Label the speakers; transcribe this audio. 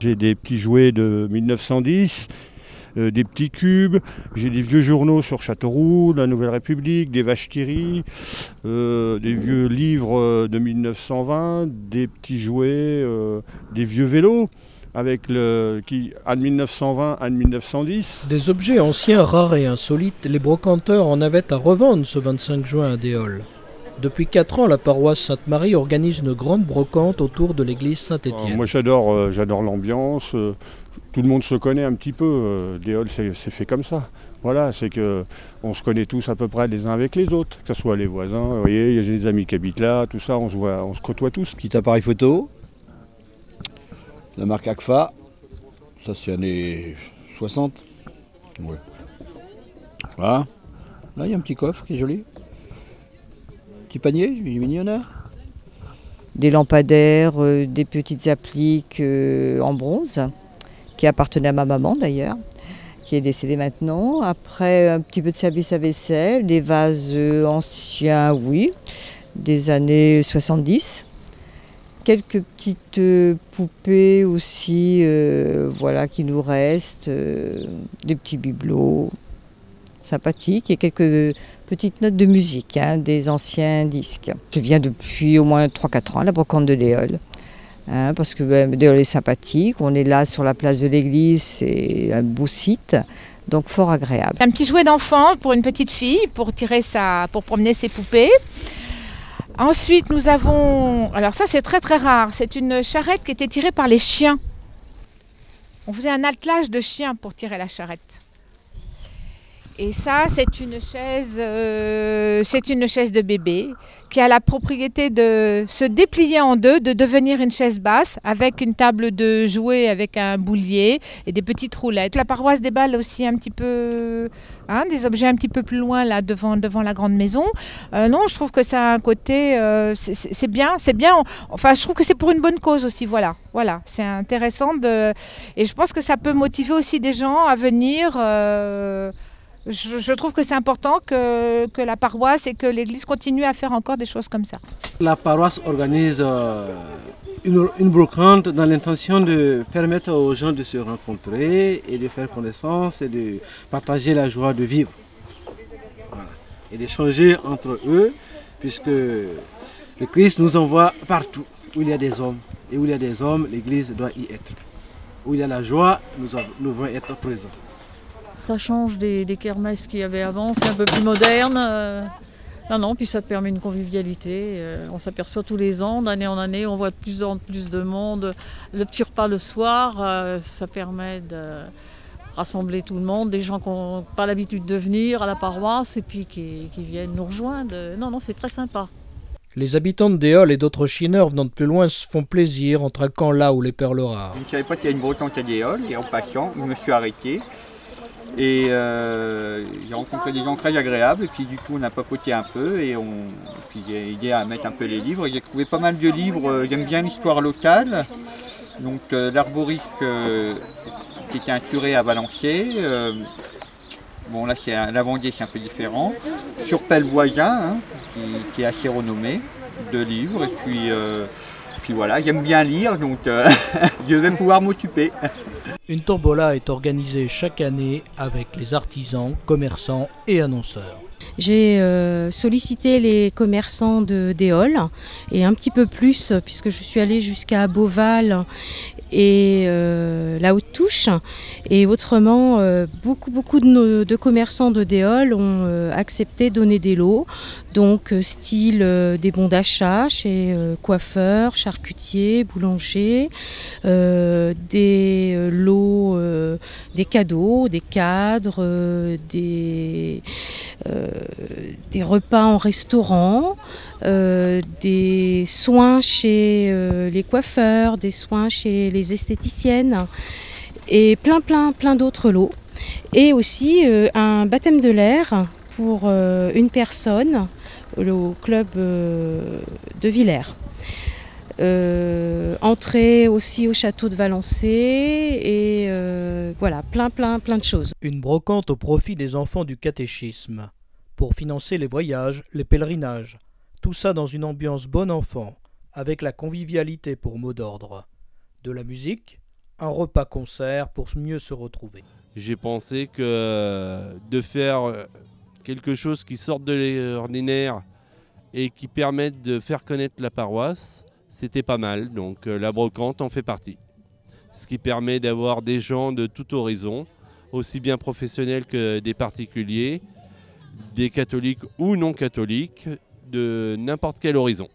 Speaker 1: J'ai des petits jouets de 1910, des petits cubes, j'ai des vieux journaux sur Châteauroux, la Nouvelle République, des vaches qui rient, des vieux livres de 1920, des petits jouets, des vieux vélos. Avec Anne 1920, Anne 1910.
Speaker 2: Des objets anciens, rares et insolites, les brocanteurs en avaient à revendre ce 25 juin à Déols. Depuis 4 ans, la paroisse Sainte-Marie organise une grande brocante autour de l'église Saint-Étienne.
Speaker 1: Moi j'adore l'ambiance, tout le monde se connaît un petit peu, Déols c'est fait comme ça. Voilà, c'est qu'on se connaît tous à peu près les uns avec les autres, que ce soit les voisins, vous voyez, j'ai des amis qui habitent là, tout ça, on se côtoie tous.
Speaker 3: Petit appareil photo. La marque Agfa, ça c'est années 60. Ouais. Voilà. Là il y a un petit coffre qui est joli. Petit panier, millionnaire.
Speaker 4: Des lampadaires, des petites appliques en bronze, qui appartenaient à ma maman d'ailleurs, qui est décédée maintenant. Après un petit peu de service à vaisselle, des vases anciens, oui, des années 70. Quelques petites poupées aussi, voilà, qui nous restent, des petits bibelots sympathiques et quelques petites notes de musique, des anciens disques. Je viens depuis au moins 3-4 ans à la brocante de Déols, parce que Déols est sympathique, on est là sur la place de l'église, c'est un beau site, donc fort agréable.
Speaker 5: Un petit jouet d'enfant pour une petite fille, pour promener ses poupées. Ensuite, nous avons, alors ça c'est très très rare, c'est une charrette qui était tirée par les chiens. On faisait un attelage de chiens pour tirer la charrette. Et ça, c'est une chaise de bébé qui a la propriété de se déplier en deux, de devenir une chaise basse avec une table de jouets, avec un boulier et des petites roulettes. La paroisse déballe aussi un petit peu des objets un petit peu plus loin là devant la grande maison. Non, je trouve que ça a un côté, c'est bien. Enfin, je trouve que c'est pour une bonne cause aussi. Voilà, c'est intéressant et je pense que ça peut motiver aussi des gens à venir. Je trouve que c'est important que la paroisse et que l'église continuent à faire encore des choses comme ça.
Speaker 6: La paroisse organise une brocante dans l'intention de permettre aux gens de se rencontrer et de faire connaissance et de partager la joie de vivre. Voilà. Et d'échanger entre eux, puisque le Christ nous envoie partout où il y a des hommes. Et où il y a des hommes, l'église doit y être. Où il y a la joie, nous devons être présents.
Speaker 7: Ça change des kermesses qu'il y avait avant, c'est un peu plus moderne. Puis ça permet une convivialité. On s'aperçoit tous les ans, d'année en année, on voit de plus en plus de monde. Le petit repas le soir, ça permet de rassembler tout le monde, des gens qui n'ont pas l'habitude de venir à la paroisse et puis qui viennent nous rejoindre. C'est très sympa.
Speaker 2: Les habitants de Déols et d'autres chineurs venant de plus loin se font plaisir en traquant là où les perles rares.
Speaker 8: Je ne savais pas qu'il y a une brocante à Déols et en passant, je me suis arrêté. Et j'ai rencontré des gens très agréables et puis du coup on a papoté un peu et puis j'ai aidé à mettre un peu les livres. J'ai trouvé pas mal de livres, j'aime bien l'histoire locale, donc l'arboriste qui était un curé à Valenciennes, bon là c'est un lavandier, c'est un peu différent, sur Pellevoisin qui est assez renommé, 2 livres et puis voilà, j'aime bien lire donc je vais pouvoir m'occuper.
Speaker 2: Une tombola est organisée chaque année avec les artisans, commerçants et annonceurs.
Speaker 9: J'ai sollicité les commerçants de Déols et un petit peu plus puisque je suis allée jusqu'à Beauval et la Haute-Touche. Et autrement, beaucoup de commerçants de Déols ont accepté de donner des lots, donc style des bons d'achat chez coiffeurs, charcutiers, boulangers, des lots, des cadeaux, des cadres, des repas en restaurant, des soins chez les coiffeurs, des soins chez les esthéticiennes et plein d'autres lots. Et aussi un baptême de l'air pour une personne au club de Villers. Entrée aussi au château de Valençay et voilà, plein de choses.
Speaker 2: Une brocante au profit des enfants du catéchisme pour financer les voyages, les pèlerinages. Tout ça dans une ambiance bon enfant, avec la convivialité pour mot d'ordre. De la musique, Un repas-concert pour mieux se retrouver.
Speaker 10: J'ai pensé que de faire quelque chose qui sorte de l'ordinaire et qui permette de faire connaître la paroisse, c'était pas mal. Donc la brocante en fait partie. Ce qui permet d'avoir des gens de tout horizon, aussi bien professionnels que des particuliers, des catholiques ou non catholiques, de n'importe quel horizon.